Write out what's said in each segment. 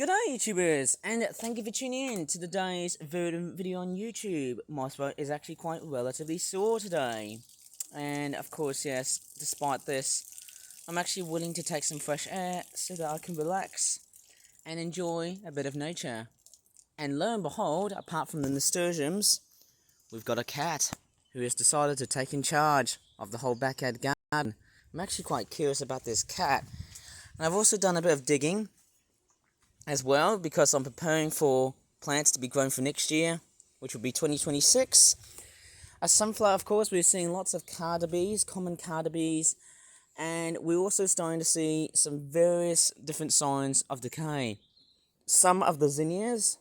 G'day YouTubers, and thank you for tuning in to today's video on YouTube. My throat is actually quite relatively sore today. And of course, yes, despite this, I'm actually willing to take some fresh air so that I can relax and enjoy a bit of nature. And lo and behold, apart from the nasturtiums, we've got a cat who has decided to take in charge of the whole backyard garden. I'm actually quite curious about this cat. And I've also done a bit of digging as well, because I'm preparing for plants to be grown for next year, which will be 2026. A sunflower, of course, we're seeing lots of carder bees, common carder bees, and we're also starting to see some various different signs of decay. Some of the zinnias,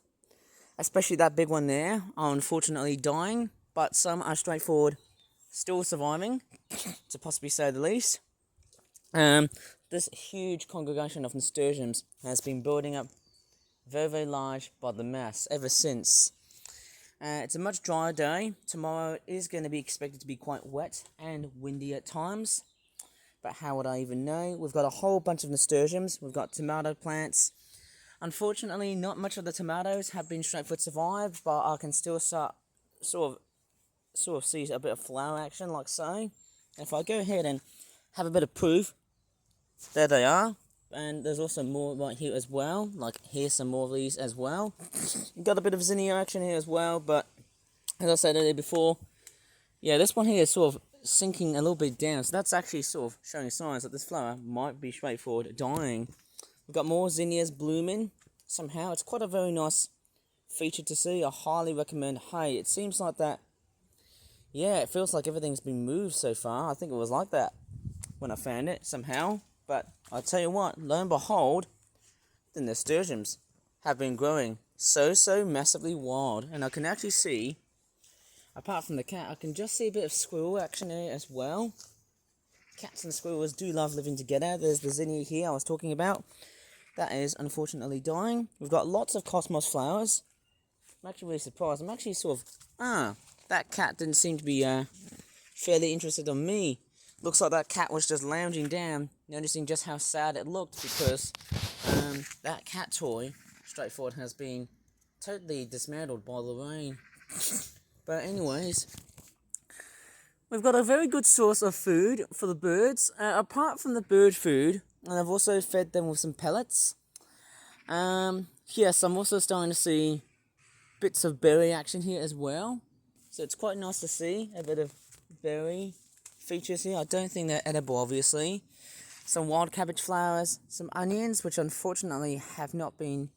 especially that big one there, are unfortunately dying, but some are straightforward, still surviving, to possibly say the least. This huge congregation of nasturtiums has been building up very, very large by the mass ever since. It's a much drier day. Tomorrow is going to be expected to be quite wet and windy at times. But how would I even know? We've got a whole bunch of nasturtiums. We've got tomato plants. Unfortunately, not much of the tomatoes have been straightforward survived, but I can still start sort of see a bit of flower action like so. And if I go ahead and have a bit of proof, there they are. And there's also more right here as well. Like, here's some more of these as well. Got a bit of zinnia action here as well, but as I said earlier before, yeah, this one here is sort of sinking a little bit down. So that's actually sort of showing signs that this flower might be straightforward dying. We've got more zinnias blooming somehow. It's quite a very nice feature to see. I highly recommend. Hey, it seems like that. Yeah, it feels like everything's been moved so far. I think it was like that when I found it somehow. But I'll tell you what, lo and behold, the nasturtiums have been growing so massively wild. And I can actually see, apart from the cat, I can just see a bit of squirrel action here as well. Cats and squirrels do love living together. There's the zinnia here I was talking about. That is unfortunately dying. We've got lots of cosmos flowers. I'm actually really surprised. I'm actually that cat didn't seem to be fairly interested in me. Looks like that cat was just lounging down, noticing just how sad it looked, because that cat toy, straightforward, has been totally dismantled by the rain. But anyways, we've got a very good source of food for the birds. Apart from the bird food, and I've also fed them with some pellets. Yes, I'm also starting to see bits of berry action here as well. So it's quite nice to see a bit of berry features here. I don't think they're edible, obviously. Some wild cabbage flowers, some onions, which unfortunately have not been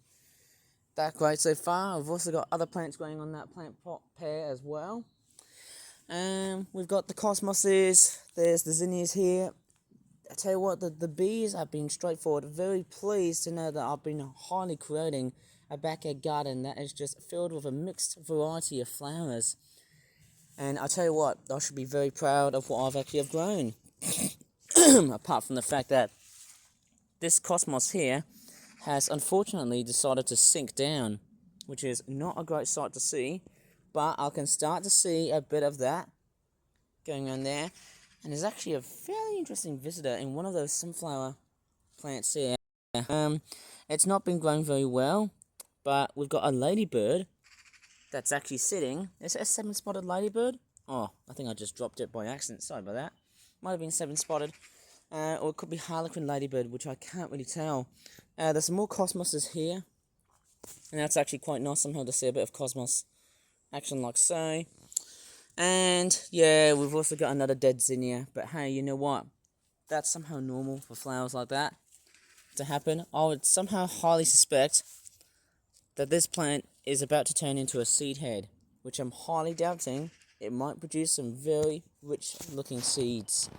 that great so far. I've also got other plants growing on that plant pot pair as well. We've got the cosmoses, there's the zinnias here. I tell you what, the bees have been straightforward, very pleased to know that I've been highly creating a backyard garden that is just filled with a mixed variety of flowers. And I tell you what, I should be very proud of what I've actually have grown. Apart from the fact that this cosmos here has unfortunately decided to sink down, which is not a great sight to see, but I can start to see a bit of that going on there. And there's actually a fairly interesting visitor in one of those sunflower plants here. It's not been growing very well, but we've got a ladybird that's actually sitting. Is it a 7-spotted ladybird? Oh, I think I just dropped it by accident. Sorry about that. Might have been 7-spotted. Or it could be harlequin ladybird, which I can't really tell. There's some more cosmoses here. And that's actually quite nice somehow to see a bit of cosmos action like so. And yeah, we've also got another dead zinnia. But hey, you know what? That's somehow normal for flowers like that to happen. I would somehow highly suspect that this plant is about to turn into a seed head, which I'm highly doubting. It might produce some very rich looking seeds.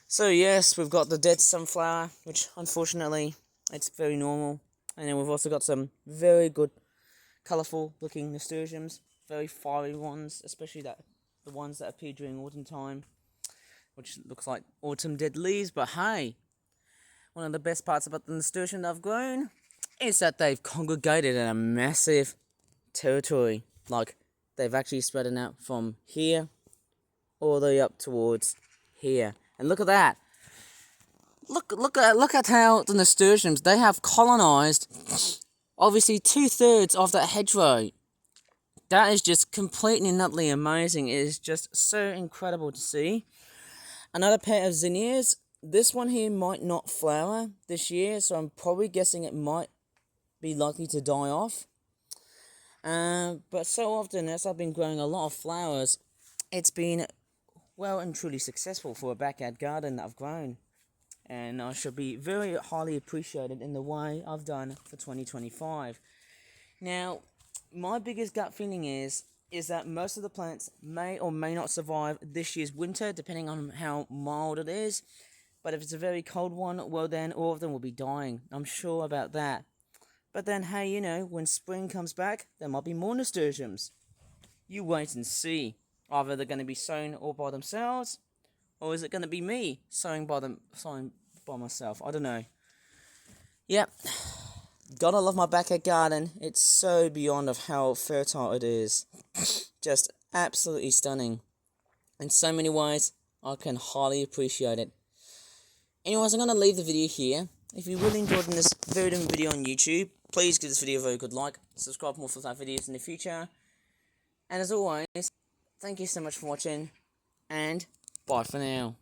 So yes, we've got the dead sunflower, which unfortunately it's very normal. And then we've also got some very good colourful looking nasturtiums, very fiery ones, especially the ones that appear during autumn time, which looks like autumn dead leaves. But hey, one of the best parts about the nasturtium that I've grown is that they've congregated in a massive territory. Like, they've actually spread it out from here all the way up towards here. And look at that. Look at how the nasturtiums, they have colonized obviously 2/3 of that hedgerow. That is just completely and utterly amazing. It is just so incredible to see. Another pair of zinnias. This one here might not flower this year, so I'm probably guessing it might be likely to die off. But so often as I've been growing a lot of flowers, it's been well and truly successful for a backyard garden that I've grown. And I should be very highly appreciated in the way I've done for 2025. Now, my biggest gut feeling is that most of the plants may or may not survive this year's winter, depending on how mild it is. But if it's a very cold one, well then all of them will be dying. I'm sure about that. But then, hey, you know, when spring comes back, there might be more nasturtiums. You wait and see. Either they're going to be sown all by themselves, or is it going to be me sowing by myself? I don't know. Yep. Gotta love my backyard garden. It's so beyond of how fertile it is. Just absolutely stunning. In so many ways, I can highly appreciate it. Anyways, I'm going to leave the video here. If you really enjoyed this Verdant video on YouTube, please give this video a very good like. Subscribe for more full-time videos in the future. And as always, thank you so much for watching. And bye for now.